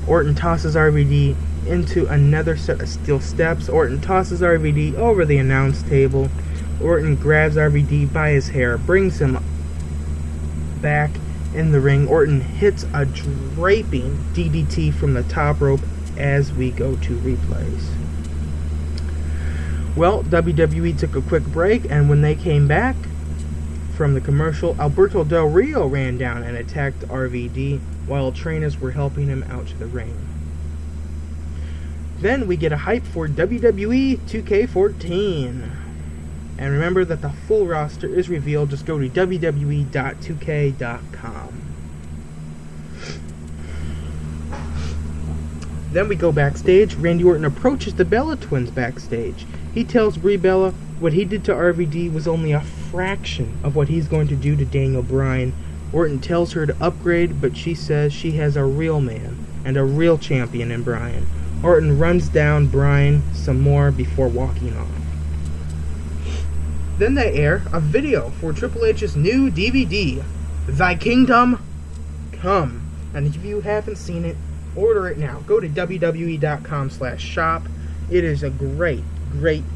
Orton tosses RVD into another set of steel steps. Orton tosses RVD over the announce table. Orton grabs RVD by his hair, brings him back in the ring. Orton hits a draping DDT from the top rope as we go to replays. Well, WWE took a quick break, and when they came back from the commercial, Alberto Del Rio ran down and attacked RVD while trainers were helping him out to the ring. Then we get a hype for WWE 2K14. And remember that the full roster is revealed. Just go to www.2k.com. Then we go backstage. Randy Orton approaches the Bella Twins backstage. He tells Brie Bella what he did to RVD was only a fraction of what he's going to do to Daniel Bryan. Orton tells her to upgrade, but she says she has a real man and a real champion in Bryan. Orton runs down Bryan some more before walking off. Then they air a video for Triple H's new DVD, Thy Kingdom Come. And if you haven't seen it, order it now. Go to wwe.com/shop. It is a great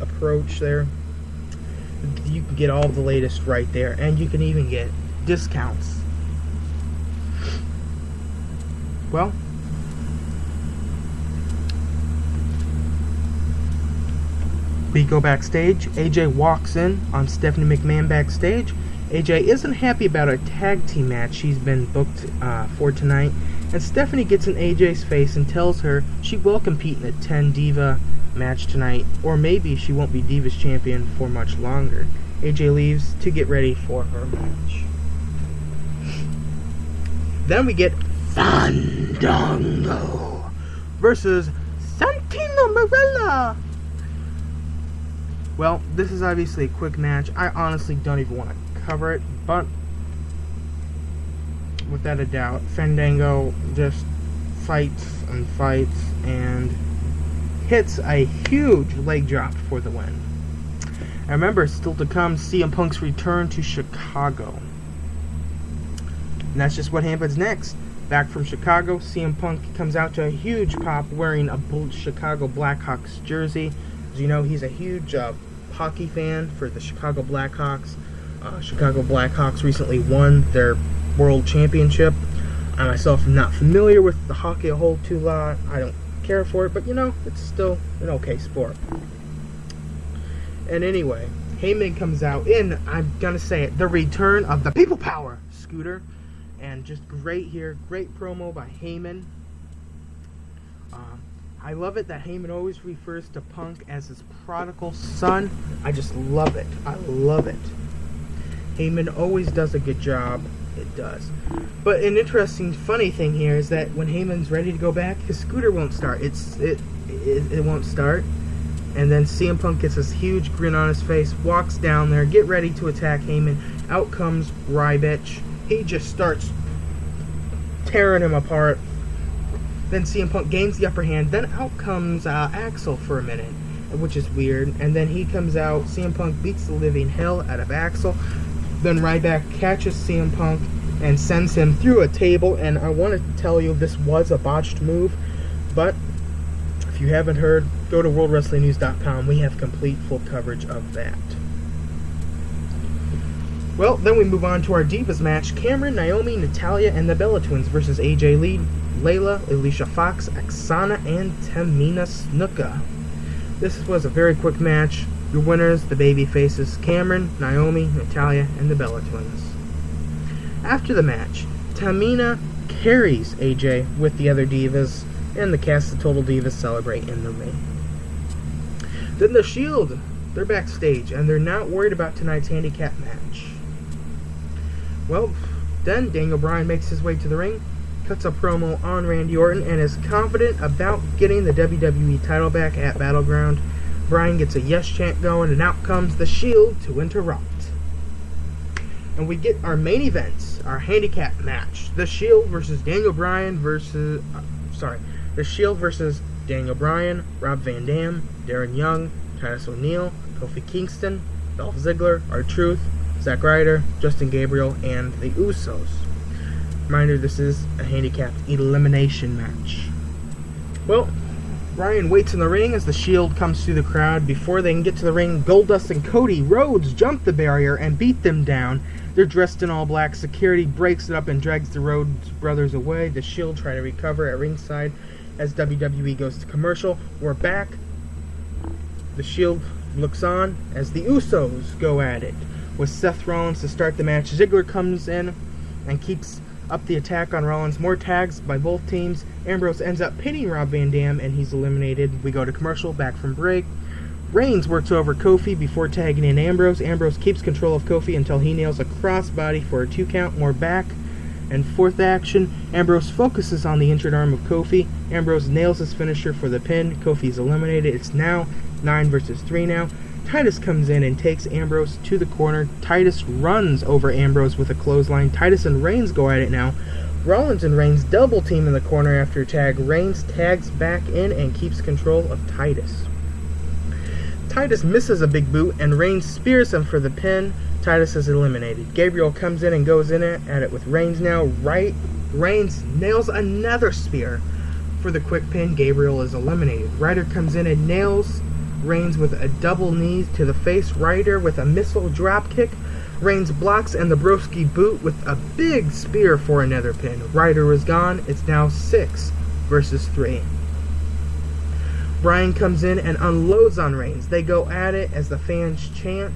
approach there. You can get all the latest right there, and you can even get discounts. Well, we go backstage. AJ walks in on Stephanie McMahon backstage. AJ isn't happy about a tag team match she's been booked for tonight, and Stephanie gets in AJ's face and tells her she will compete in a 10 Diva match tonight, or maybe she won't be Divas champion for much longer. AJ leaves to get ready for her match. Then we get Fandango versus Santino Marella. Well, this is obviously a quick match. I honestly don't even want to cover it, but without a doubt, Fandango just fights and hits a huge leg drop for the win. And remember, still to come, CM Punk's return to Chicago. And that's just what happens next. Back from Chicago, CM Punk comes out to a huge pop wearing a Chicago Blackhawks jersey. As you know, he's a huge hockey fan for the Chicago Blackhawks. Chicago Blackhawks recently won their World Championship. I myself am not familiar with the hockey a whole too lot. I don't care for it, but you know, it's still an okay sport. And anyway, Heyman comes out in, I'm gonna say it, the return of the People Power scooter. And just great here, great promo by Heyman. I love it that Heyman always refers to Punk as his prodigal son. I just love it. I love it. Heyman always does a good job. It does. But an interesting, funny thing here is that when Heyman's ready to go back, his scooter won't start. It won't start. And then CM Punk gets this huge grin on his face, walks down there, get ready to attack Heyman. Out comes Ryback. He just starts tearing him apart. Then CM Punk gains the upper hand. Then out comes Axel for a minute, which is weird. And then he comes out. CM Punk beats the living hell out of Axel. Then Ryback catches CM Punk and sends him through a table. And I want to tell you, this was a botched move. But if you haven't heard, go to WorldWrestlingNews.com. We have complete full coverage of that. Well, then we move on to our Divas match. Cameron, Naomi, Natalya, and the Bella Twins versus AJ Lee, Layla, Alicia Fox, Oksana, and Tamina Snuka. This was a very quick match. Your winners, the baby faces, Cameron, Naomi, Natalya, and the Bella Twins. After the match, Tamina carries AJ with the other Divas, and the cast of Total Divas celebrate in the ring. Then the Shield, they're backstage, and they're not worried about tonight's handicap match. Well, then Daniel Bryan makes his way to the ring, cuts a promo on Randy Orton, and is confident about getting the WWE title back at Battleground. Bryan gets a yes chant going, and out comes the Shield to interrupt. And we get our main events, our handicap match. The Shield versus Daniel Bryan versus... The Shield versus Daniel Bryan, Rob Van Dam, Darren Young, Titus O'Neil, Kofi Kingston, Dolph Ziggler, R-Truth, Zack Ryder, Justin Gabriel, and the Usos. Reminder, this is a handicapped elimination match. Well, Bryan waits in the ring as the Shield comes through the crowd. Before they can get to the ring, Goldust and Cody Rhodes jump the barrier and beat them down. They're dressed in all black. Security breaks it up and drags the Rhodes brothers away. The Shield try to recover at ringside as WWE goes to commercial. We're back. The Shield looks on as the Usos go at it. With Seth Rollins to start the match, Ziggler comes in and keeps up the attack on Rollins. More tags by both teams. Ambrose ends up pinning Rob Van Dam and he's eliminated. We go to commercial, back from break. Reigns works over Kofi before tagging in Ambrose. Ambrose keeps control of Kofi until he nails a crossbody for a 2 count. More back and forth action. Ambrose focuses on the injured arm of Kofi. Ambrose nails his finisher for the pin. Kofi's eliminated. It's now 9 versus 3 now. Titus comes in and takes Ambrose to the corner. Titus runs over Ambrose with a clothesline. Titus and Reigns go at it now. Rollins and Reigns double team in the corner after a tag. Reigns tags back in and keeps control of Titus. Titus misses a big boot and Reigns spears him for the pin. Titus is eliminated. Gabriel comes in and goes in at it with Reigns now. Reigns nails another spear for the quick pin. Gabriel is eliminated. Ryder comes in and nails Reigns with a double knee to the face. Ryder with a missile dropkick. Reigns blocks and the broski boot with a big spear for another pin. Ryder is gone. It's now 6 versus 3. Bryan comes in and unloads on Reigns. They go at it as the fans chant.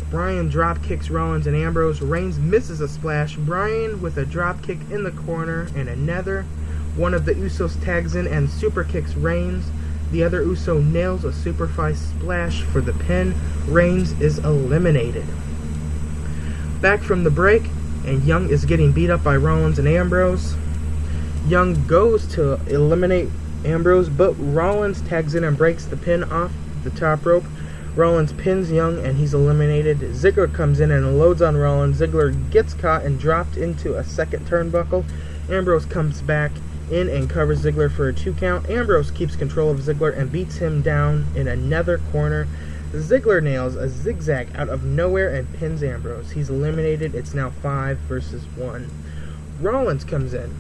Bryan drop kicks Rollins and Ambrose. Reigns misses a splash. Bryan with a drop kick in the corner and another. One of the Usos tags in and super kicks Reigns. The other Uso nails a Superfly splash for the pin. Reigns is eliminated. Back from the break, and Young is getting beat up by Rollins and Ambrose. Young goes to eliminate Ambrose, but Rollins tags in and breaks the pin off the top rope. Rollins pins Young and he's eliminated. Ziggler comes in and loads on Rollins. Ziggler gets caught and dropped into a second turnbuckle. Ambrose comes back in and covers Ziggler for a 2 count. Ambrose keeps control of Ziggler and beats him down in another corner. Ziggler nails a zigzag out of nowhere and pins Ambrose. He's eliminated. It's now 5 versus 1. Rollins comes in,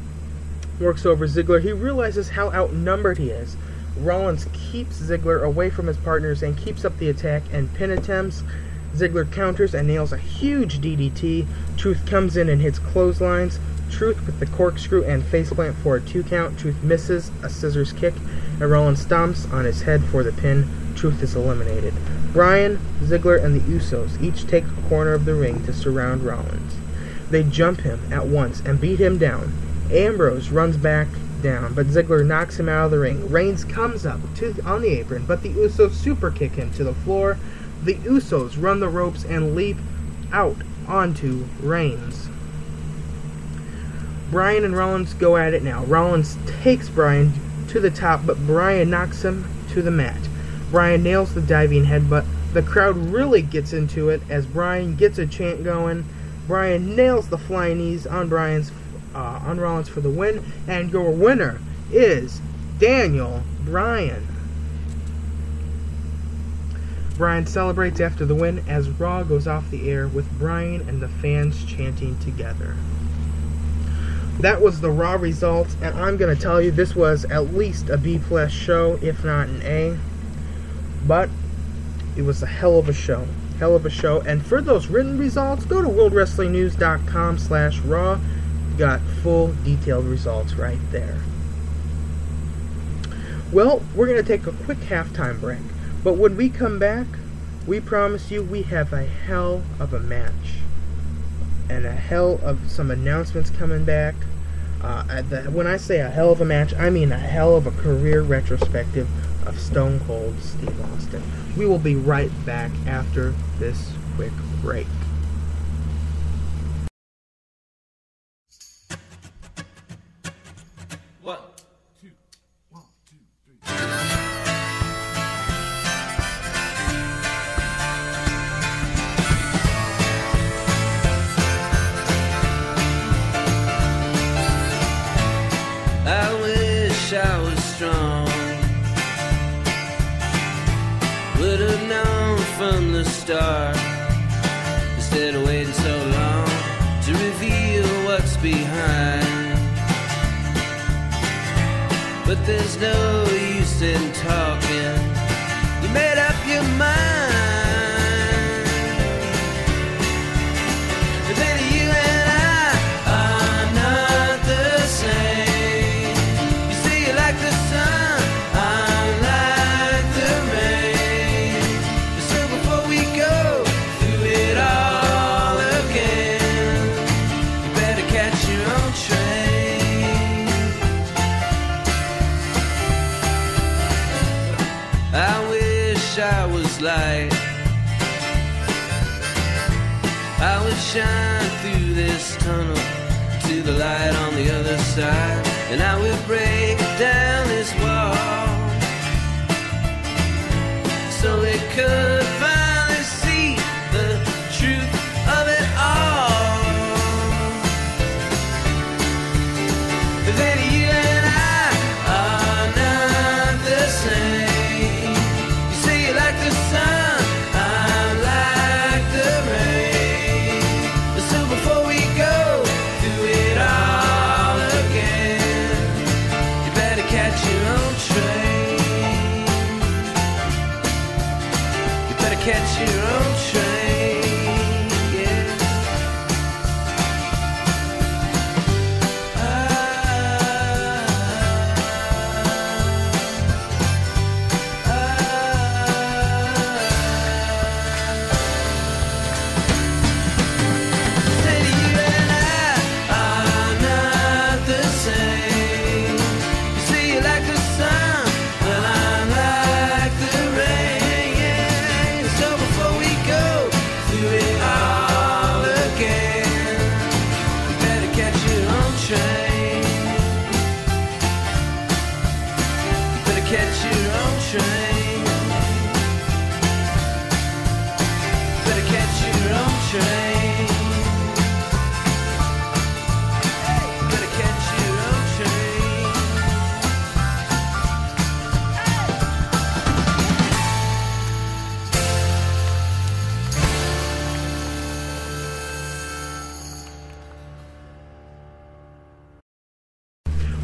works over Ziggler. He realizes how outnumbered he is. Rollins keeps Ziggler away from his partners and keeps up the attack and pin attempts. Ziggler counters and nails a huge DDT. Truth comes in and hits clotheslines. Truth with the corkscrew and faceplant for a 2 count. Truth misses a scissors kick, and Rollins stomps on his head for the pin. Truth is eliminated. Bryan, Ziggler, and the Usos each take a corner of the ring to surround Rollins. They jump him at once and beat him down. Ambrose runs back down, but Ziggler knocks him out of the ring. Reigns comes up on the apron, but the Usos super kick him to the floor. The Usos run the ropes and leap out onto Reigns. Bryan and Rollins go at it now. Rollins takes Bryan to the top, but Bryan knocks him to the mat. Bryan nails the diving headbutt. The crowd really gets into it as Bryan gets a chant going. Bryan nails the flying knees on Rollins for the win, and your winner is Daniel Bryan. Bryan celebrates after the win as Raw goes off the air with Bryan and the fans chanting together. That was the Raw results, and I'm going to tell you this was at least a B+ show, if not an A. But it was a hell of a show. And for those written results, go to worldwrestlingnews.com/Raw. You got full detailed results right there. Well, we're going to take a quick halftime break. But when we come back, we promise you we have a hell of a match. And a hell of some announcements coming back. When I say a hell of a match, I mean a hell of a career retrospective of Stone Cold Steve Austin. We will be right back after this quick break. One, two, three. I wish I was strong. Would have known from the start, instead of waiting so long to reveal what's behind. But there's no use in talking. You made up your mind. But then you and I are not the same. You see, you like the sun, I'm like the rain. So before we go through it all again, you better catch your own train. I wish I was light. I would shine through this tunnel to the light on the other side, and I would break down this wall so it could finally see the truth of it all. But then you and I are not the same. You say you like the sun, I'm like the rain. So before we go through it all again, you better catch your own train. You better catch your own train, yeah. Say you and I are not the same. You say you like the sun, well I'm like the rain, yeah. So before we go through it all again, you better catch your own train. You better catch your own train. You better catch your own train. You better catch your own train.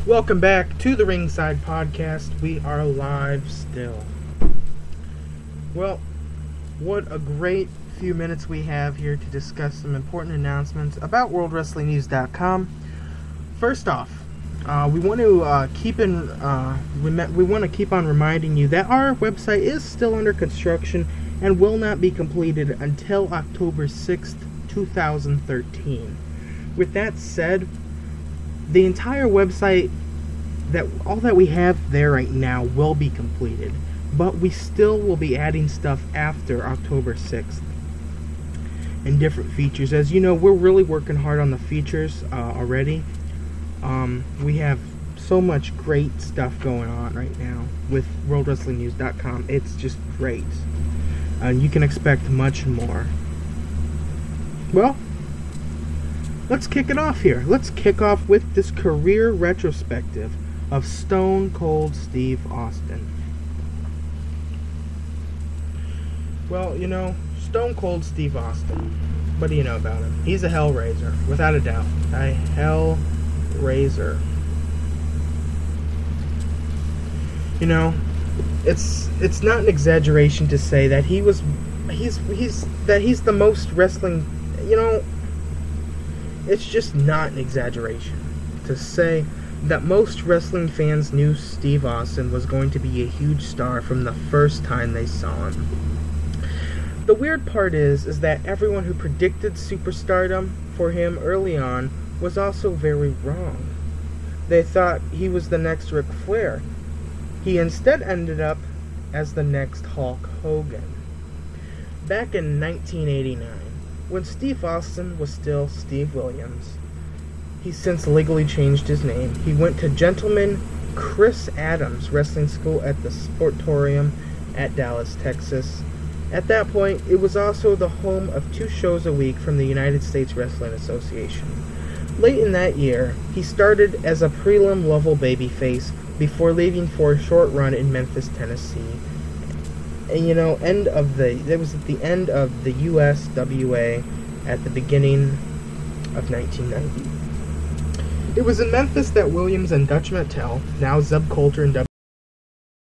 Welcome back to the Ringside Podcast. We are live still. Well, what a great few minutes we have here to discuss some important announcements about WorldWrestlingNews.com. First off, we want to keep on reminding you that our website is still under construction and will not be completed until October 6th, 2013. With that said, the entire website, all that we have there right now will be completed, but we still will be adding stuff after October 6th and different features. As you know, we're really working hard on the features already. We have so much great stuff going on right now with WorldWrestlingNews.com. It's just great. And you can expect much more. Well, let's kick it off here. Let's kick off with this career retrospective of Stone Cold Steve Austin. Well, you know, Stone Cold Steve Austin. What do you know about him? He's a Hellraiser, without a doubt. A Hellraiser. You know, it's not an exaggeration to say that he's the most wrestling, you know, it's just not an exaggeration to say that most wrestling fans knew Steve Austin was going to be a huge star from the first time they saw him. The weird part is that everyone who predicted superstardom for him early on was also very wrong. They thought he was the next Ric Flair. He instead ended up as the next Hulk Hogan. Back in 1989, when Steve Austin was still Steve Williams, he's since legally changed his name. He went to Gentleman Chris Adams Wrestling School at the Sportorium at Dallas, Texas. At that point, it was also the home of 2 shows a week from the United States Wrestling Association. Late in that year, he started as a prelim level babyface before leaving for a short run in Memphis, Tennessee. And you know, it was at the end of the USWA at the beginning of 1990. It was in Memphis that Williams and Dutch Mattel, now Zeb Coulter and